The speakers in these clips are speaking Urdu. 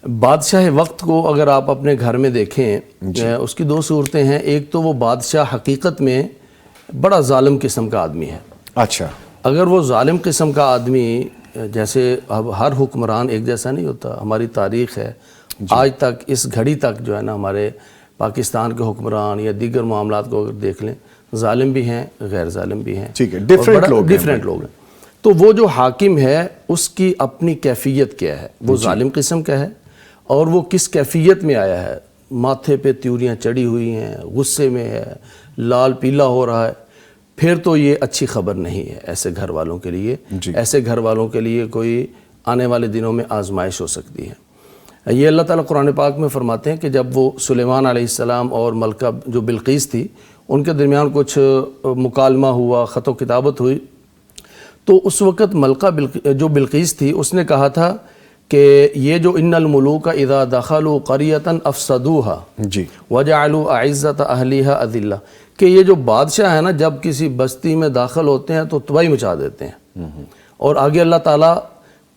بادشاہ وقت کو اگر آپ اپنے گھر میں دیکھیں اس کی دو صورتیں ہیں. ایک تو وہ بادشاہ حقیقت میں بڑا ظالم قسم کا آدمی ہے. اچھا. اگر وہ ظالم قسم کا آدمی، جیسے اب ہر حکمران ایک جیسا نہیں ہوتا، ہماری تاریخ ہے آج تک اس گھڑی تک جو ہے نا ہمارے پاکستان کے حکمران یا دیگر معاملات کو اگر دیکھ لیں، ظالم بھی ہیں غیر ظالم بھی ہیں. ٹھیک ہے، ڈیفرنٹ لوگ ہیں. تو وہ جو حاکم ہے اس کی اپنی کیفیت کیا ہے، وہ ظالم قسم کا ہے اور وہ کس کیفیت میں آیا ہے. ماتھے پہ تیوریاں چڑھی ہوئی ہیں، غصے میں ہے، لال پیلا ہو رہا ہے، پھر تو یہ اچھی خبر نہیں ہے ایسے گھر والوں کے لیے. ایسے گھر والوں کے لیے کوئی آنے والے دنوں میں آزمائش ہو سکتی ہے. یہ اللہ تعالیٰ قرآن پاک میں فرماتے ہیں کہ جب وہ سلیمان علیہ السلام اور ملکہ جو بلقیس تھی ان کے درمیان کچھ مکالمہ ہوا، خط و کتابت ہوئی، تو اس وقت ملکہ جو بلقیس تھی اس نے کہا تھا کہ یہ جو ان الملوک اذا دخلوا قریۃ افسدوها وجعلوا اعزۃ اہلھا اذلہ، کہ یہ جو بادشاہ ہے نا جب کسی بستی میں داخل ہوتے ہیں تو تباہی مچا دیتے ہیں. اور آگے اللہ تعالیٰ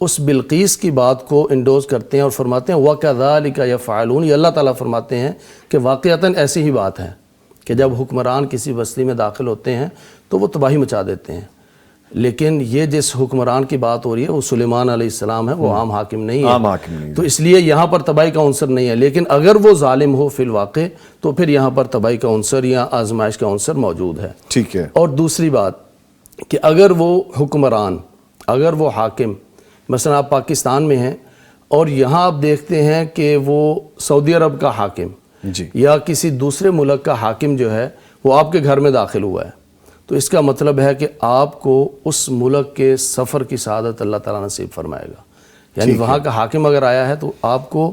اس بلقیس کی بات کو انڈوز کرتے ہیں اور فرماتے ہیں وَكَذَلِكَ يَفْعَلُونَ. یہ اللہ تعالیٰ فرماتے ہیں کہ واقعتاً ایسی ہی بات ہے کہ جب حکمران کسی بستی میں داخل ہوتے ہیں تو وہ تباہی مچا دیتے ہیں. لیکن یہ جس حکمران کی بات ہو رہی ہے وہ سلیمان علیہ السلام ہے، وہ عام حاکم نہیں ہے. تو اس لیے یہاں پر تباہی کا عنصر نہیں ہے. لیکن اگر وہ ظالم ہو فی الواقع تو پھر یہاں پر تباہی کا عنصر یا آزمائش کا عنصر موجود ہے. ٹھیک ہے. اور دوسری بات کہ اگر وہ حکمران، اگر وہ حاکم، مثلا آپ پاکستان میں ہیں اور یہاں آپ دیکھتے ہیں کہ وہ سعودی عرب کا حاکم یا کسی دوسرے ملک کا حاکم جو ہے وہ آپ کے گھر میں داخل ہوا ہے، تو اس کا مطلب ہے کہ آپ کو اس ملک کے سفر کی سعادت اللہ تعالیٰ نصیب فرمائے گا. یعنی وہاں کا حاکم اگر آیا ہے تو آپ کو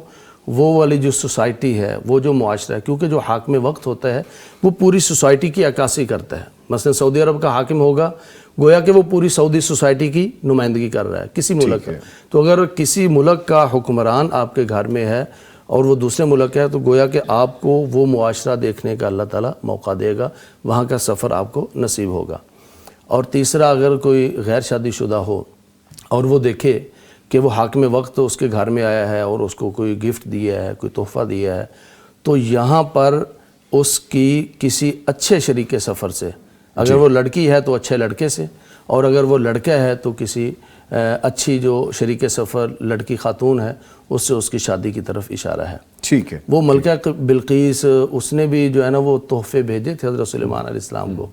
وہ والی جو سوسائٹی ہے، وہ جو معاشرہ ہے، کیونکہ جو حاکم وقت ہوتا ہے وہ پوری سوسائٹی کی عکاسی کرتا ہے. مثلا سعودی عرب کا حاکم ہوگا، گویا کہ وہ پوری سعودی سوسائٹی کی نمائندگی کر رہا ہے کسی ملک کا. تو اگر کسی ملک کا حکمران آپ کے گھر میں ہے اور وہ دوسرے ملک ہے تو گویا کہ آپ کو وہ معاشرہ دیکھنے کا اللہ تعالیٰ موقع دے گا، وہاں کا سفر آپ کو نصیب ہوگا. اور تیسرا، اگر کوئی غیر شادی شدہ ہو اور وہ دیکھے کہ وہ حاکم وقت اس کے گھر میں آیا ہے اور اس کو کوئی گفٹ دیا ہے، کوئی تحفہ دیا ہے، تو یہاں پر اس کی کسی اچھے شریک سفر سے، اگر وہ لڑکی ہے تو اچھے لڑکے سے، اور اگر وہ لڑکا ہے تو کسی اچھی جو شریک سفر لڑکی خاتون ہے اس سے اس کی شادی کی طرف اشارہ ہے. ٹھیک ہے. وہ ملکہ بلقیس اس نے بھی جو ہے نا وہ تحفے بھیجے تھے حضرت سلیمان علیہ السلام کو،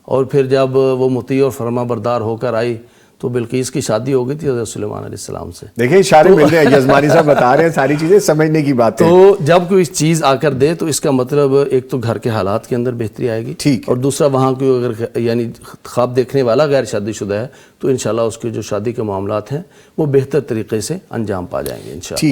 اور پھر جب وہ مطیع اور فرما بردار ہو کر آئی تو بلقیس کی شادی ہو گئی تھی حضرت سلیمان علیہ السلام سے. دیکھیں اشارے مل رہے ہیں، یزمانی صاحب بتا رہے ہیں ساری چیزیں سمجھنے کی بات ہے. تو جب کوئی چیز آ کر دے تو اس کا مطلب ایک تو گھر کے حالات کے اندر بہتری آئے گی، ٹھیک، اور دوسرا وہاں کوئی اگر یعنی خواب دیکھنے والا غیر شادی شدہ ہے تو انشاءاللہ اس کے جو شادی کے معاملات ہیں وہ بہتر طریقے سے انجام پا جائیں گے انشاءاللہ.